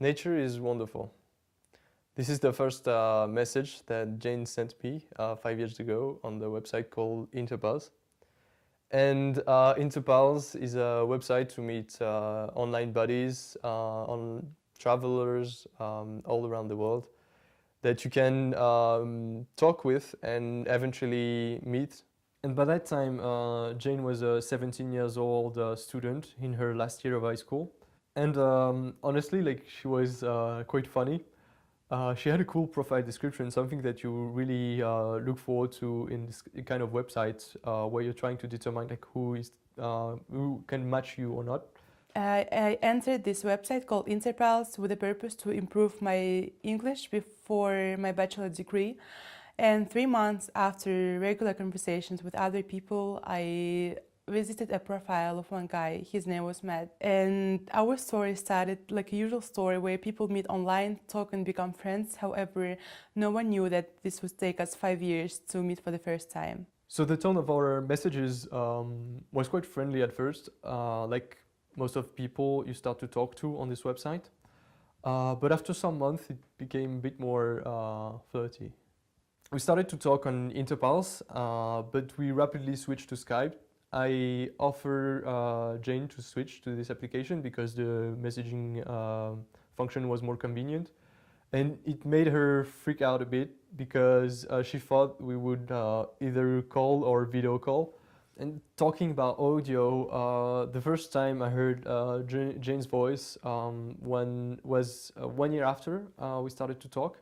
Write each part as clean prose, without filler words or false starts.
Nature is wonderful. This is the first message that Jane sent me 5 years ago on the website called Interpals. And Interpals is a website to meet online buddies, on travelers all around the world that you can talk with and eventually meet. And by that time, Jane was a 17 years old student in her last year of high school. And honestly, like, she was quite funny. She had a cool profile description, something that you really look forward to in this kind of website where you're trying to determine like who can match you or not. I entered this website called Interpals with the purpose to improve my English before my bachelor degree. And 3 months after regular conversations with other people, I visited a profile of one guy. His name was Matt. And our story started like a usual story where people meet online, talk and become friends. However, no one knew that this would take us 5 years to meet for the first time. So the tone of our messages was quite friendly at first, like most of people you start to talk to on this website. But after some months, it became a bit more flirty. We started to talk on Interpals, but we rapidly switched to Skype. I offer Jane to switch to this application because the messaging function was more convenient. And it made her freak out a bit because she thought we would either call or video call. And talking about audio, the first time I heard Jane's voice was 1 year after we started to talk,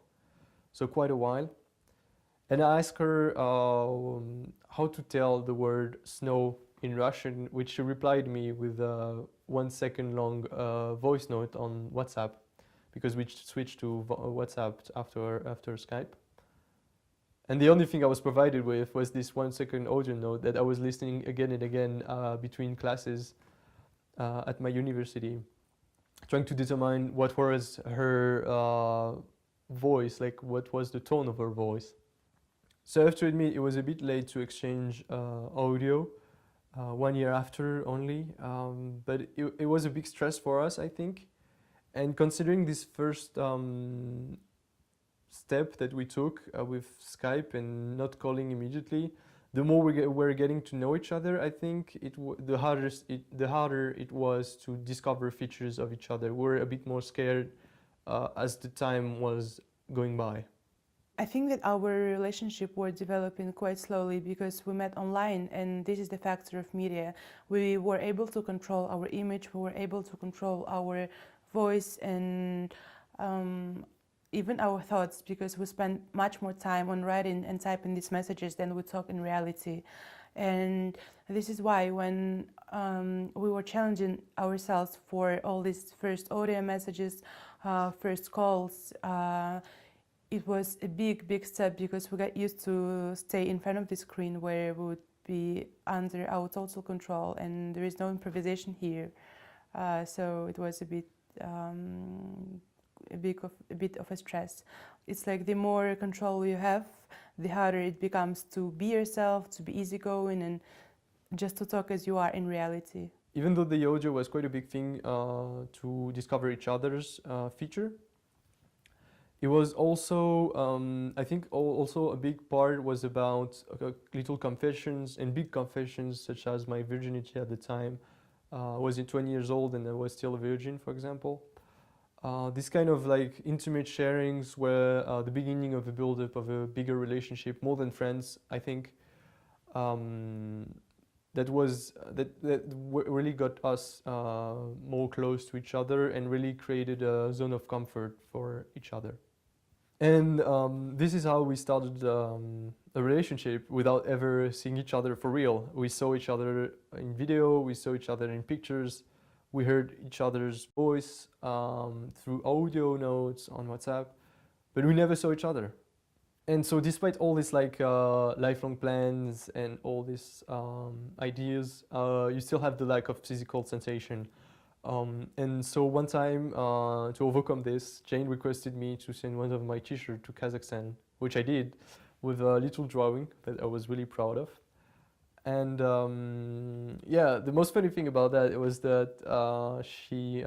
so quite a while. And I asked her how to tell the word snow in Russian, which she replied me with a 1 second long voice note on WhatsApp, because we switched to WhatsApp after Skype. And the only thing I was provided with was this 1 second audio note that I was listening again and again between classes at my university, trying to determine what was her voice, like what was the tone of her voice. So I have to admit, it was a bit late to exchange audio, 1 year after only, but it was a big stress for us, I think. And considering this first step that we took with Skype and not calling immediately, the more we're getting to know each other, I think the harder it was to discover features of each other. We're a bit more scared as the time was going by. I think that our relationship was developing quite slowly because we met online, and this is the factor of media. We were able to control our image, we were able to control our voice and even our thoughts, because we spend much more time on writing and typing these messages than we talk in reality. And this is why when we were challenging ourselves for all these first audio messages, first calls, it was a big step, because we got used to stay in front of the screen where we would be under our total control and there is no improvisation here. So it was a bit of a stress. It's like the more control you have, the harder it becomes to be yourself, to be easygoing and just to talk as you are in reality. Even though the audio was quite a big thing to discover each other's feature, it was also, I think also a big part was about little confessions and big confessions, such as my virginity at the time. I was 20 years old and I was still a virgin, for example. This kind of like intimate sharings were the beginning of a build-up of a bigger relationship, more than friends, I think. That really got us more close to each other and really created a zone of comfort for each other. And this is how we started a relationship without ever seeing each other for real. We saw each other in video, we saw each other in pictures, we heard each other's voice through audio notes on WhatsApp, but we never saw each other. And so despite all these like lifelong plans and all these ideas, you still have the lack of physical sensation. And so one time, to overcome this, Jane requested me to send one of my t-shirts to Kazakhstan, which I did, with a little drawing that I was really proud of. And yeah, the most funny thing about that was that she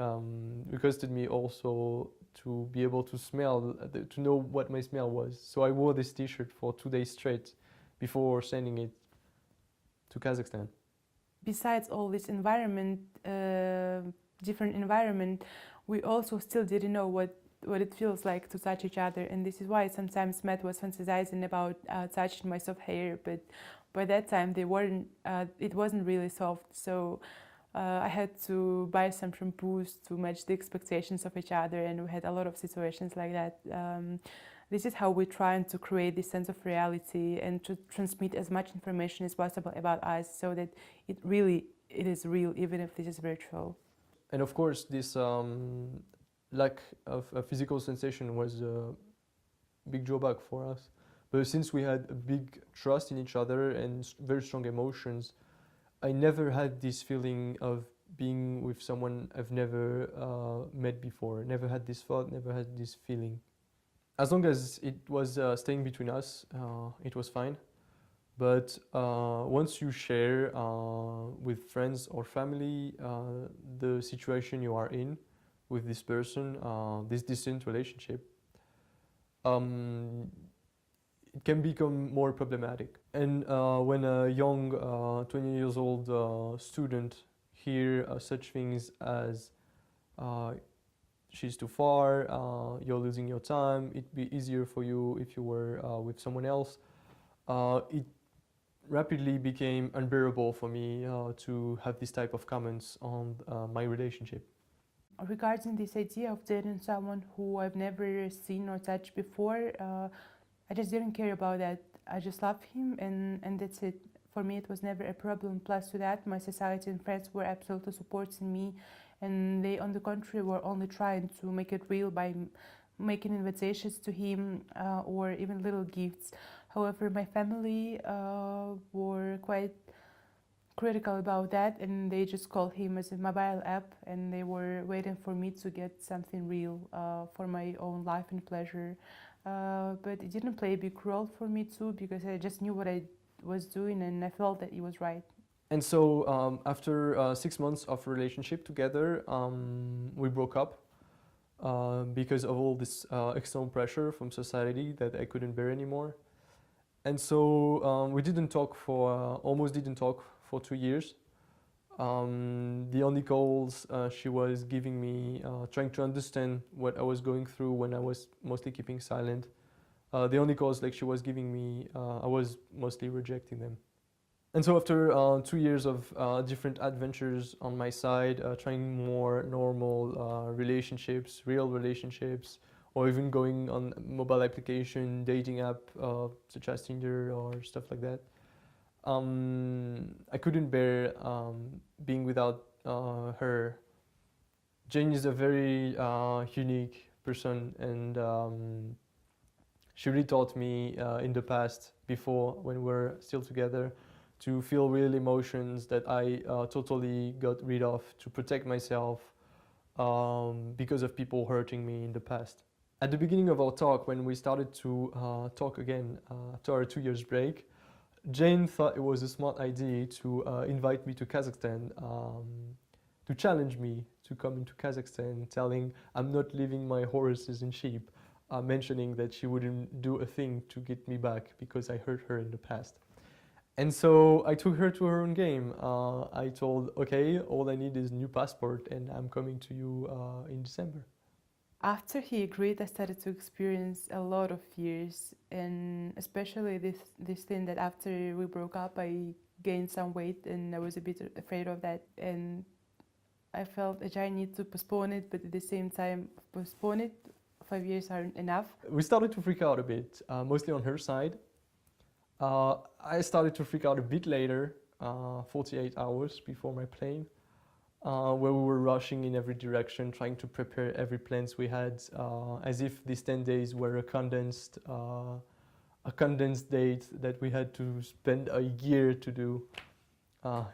requested me also to be able to smell, to know what my smell was. So I wore this T-shirt for 2 days straight before sending it to Kazakhstan. Besides all this environment, different environment, we also still didn't know what it feels like to touch each other, and this is why sometimes Matt was fantasizing about touching my soft hair, but by that time it wasn't really soft, so I had to buy some shampoos to match the expectations of each other, and we had a lot of situations like that. This is how we're trying to create this sense of reality and to transmit as much information as possible about us, so that it is real, even if this is virtual. And of course, this lack of a physical sensation was a big drawback for us. But since we had a big trust in each other and very strong emotions, I never had this feeling of being with someone I've never met before. Never had this thought, never had this feeling. As long as it was staying between us, it was fine. But once you share with friends or family the situation you are in with this person, this distant relationship, it can become more problematic. And when a young 20 years old student hear such things as she's too far, you're losing your time, it'd be easier for you if you were with someone else, it rapidly became unbearable for me to have this type of comments on my relationship. Regarding this idea of dating someone who I've never seen or touched before, I just didn't care about that. I just loved him, and that's it. For me, it was never a problem. Plus to that, my society and friends were absolutely supporting me, and they, on the contrary, were only trying to make it real by making invitations to him or even little gifts. However, my family were quite critical about that, and they just called him as a mobile app, and they were waiting for me to get something real for my own life and pleasure. But it didn't play a big role for me too, because I just knew what I was doing, and I felt that it was right. And so after 6 months of relationship together, we broke up because of all this external pressure from society that I couldn't bear anymore. And so we didn't talk almost didn't talk for 2 years. The only calls she was giving me, trying to understand what I was going through when I was mostly keeping silent. The only calls like she was giving me, I was mostly rejecting them. And so after 2 years of different adventures on my side, trying more normal relationships, real relationships, or even going on mobile application, dating app such as Tinder or stuff like that, I couldn't bear being without her. Jane is a very unique person, and she really taught me in the past, before when we were still together, to feel real emotions that I totally got rid of to protect myself because of people hurting me in the past. At the beginning of our talk, when we started to talk again after our 2 years break, Jane thought it was a smart idea to invite me to Kazakhstan, to challenge me to come into Kazakhstan, telling I'm not leaving my horses and sheep, mentioning that she wouldn't do a thing to get me back because I hurt her in the past. And so I took her to her own game. I told, okay, all I need is a new passport and I'm coming to you in December. After he agreed, I started to experience a lot of fears, and especially this thing that after we broke up, I gained some weight, and I was a bit afraid of that. And I felt that I need to postpone it, but at the same time, postpone it. 5 years aren't enough. We started to freak out a bit, mostly on her side. I started to freak out a bit later, 48 hours before my plane, where we were rushing in every direction, trying to prepare every plans we had, as if these 10 days were a condensed date that we had to spend a year to do.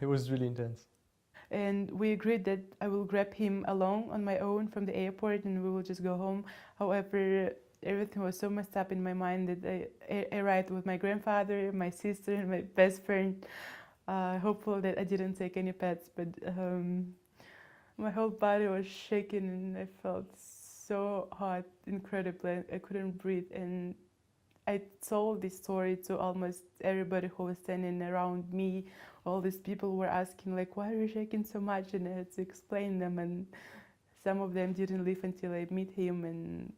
It was really intense. And we agreed that I will grab him alone on my own from the airport and we will just go home. However, everything was so messed up in my mind that I arrived with my grandfather, my sister, and my best friend. Hopeful that I didn't take any pets, but my whole body was shaking and I felt so hot, incredible. I couldn't breathe, and I told this story to almost everybody who was standing around me. All these people were asking, like, why are you shaking so much? And I had to explain them, and some of them didn't leave until I meet him, and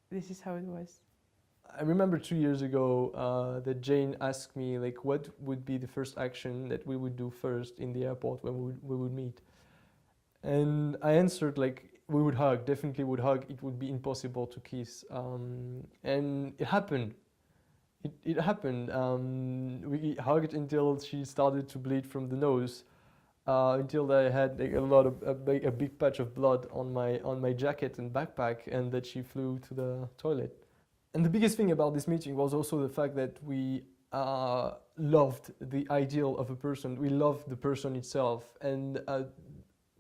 this is how it was. I remember 2 years ago that Jane asked me, like, what would be the first action that we would do first in the airport when we would meet. And I answered, like, we would hug, definitely would hug. It would be impossible to kiss. And it happened. It happened. We hugged until she started to bleed from the nose, until I had like, a big patch of blood on my jacket and backpack, and that she flew to the toilet. And the biggest thing about this meeting was also the fact that we loved the ideal of a person. We loved the person itself, and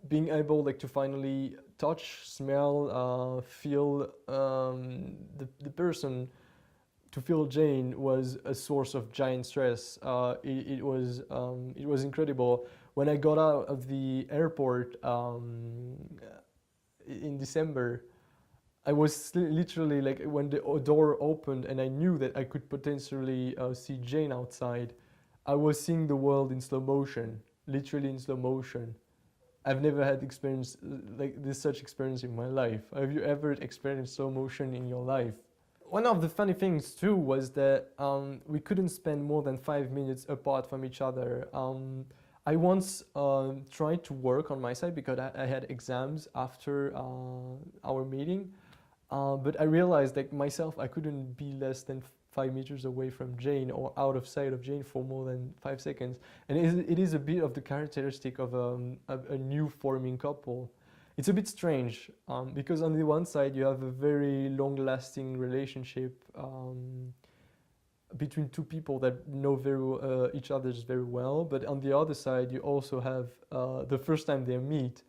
being able like to finally touch, smell, feel the person, to feel Jane was a source of giant stress. It was incredible. When I got out of the airport in December, I was literally like, when the door opened and I knew that I could potentially see Jane outside, I was seeing the world in slow motion, literally in slow motion. I've never had experience like this, such experience in my life. Have you ever experienced slow motion in your life? One of the funny things too was that we couldn't spend more than 5 minutes apart from each other. I once tried to work on my side because I had exams after our meeting, but I realized that myself I couldn't be less than 5 meters away from Jane or out of sight of Jane for more than 5 seconds. And it is a bit of the characteristic of a new forming couple. It's a bit strange because on the one side you have a very long-lasting relationship between two people that know each other very well, but on the other side you also have the first time they meet.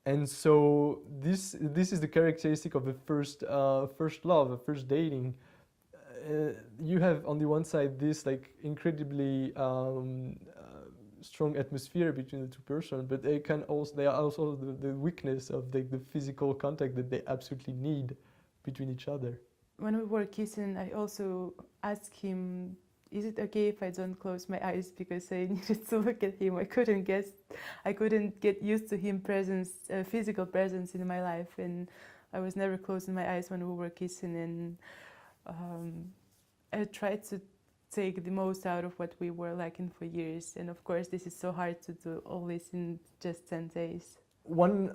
And so this is the characteristic of the first love, the first dating. You have on the one side this like incredibly strong atmosphere between the two persons, but they are also the weakness of the physical contact that they absolutely need between each other. When we were kissing, I also asked him, is it okay if I don't close my eyes, because I needed to look at him. I couldn't get used to him physical presence in my life, and I was never closing my eyes when we were kissing, and I tried to take the most out of what we were liking for years. And of course, this is so hard to do all this in just 10 days. One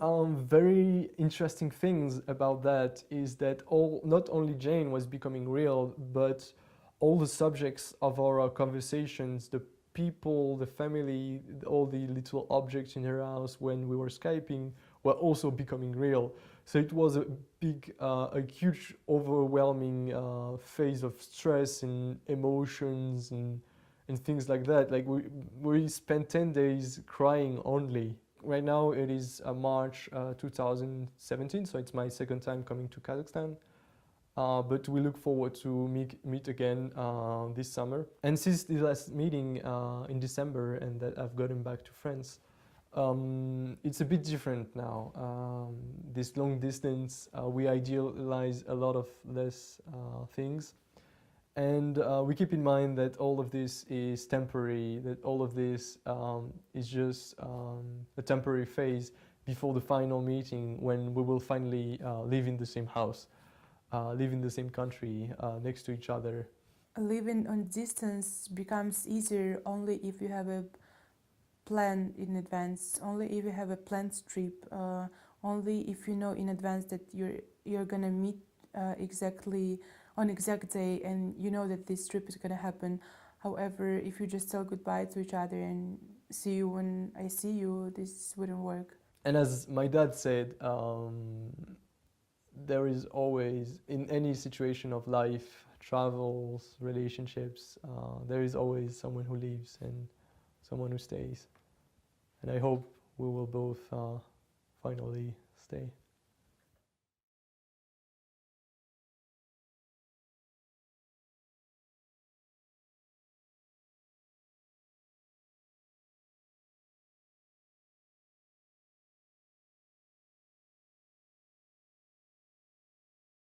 very interesting things about that is that not only Jane was becoming real, but all the subjects of our conversations, the people, the family, all the little objects in her house when we were Skyping were also becoming real. So it was a huge, overwhelming phase of stress and emotions and things like that. Like we spent 10 days crying only. Right now it is March 2017, so it's my second time coming to Kazakhstan. But we look forward to meet again this summer. And since the last meeting in December and that I've gotten back to France, it's a bit different now. This long distance, we idealize a lot of less things. And we keep in mind that all of this is temporary, that all of this is just a temporary phase before the final meeting when we will finally live in the same house, live in the same country, next to each other. Living on distance becomes easier only if you have a plan in advance, only if you have a planned trip, only if you know in advance that you're gonna meet exactly on exact day, and you know that this trip is gonna happen. However, if you just tell goodbye to each other and see you when I see you, this wouldn't work. And as my dad said, there is always, in any situation of life, travels, relationships, there is always someone who leaves and someone who stays. And I hope we will both finally stay.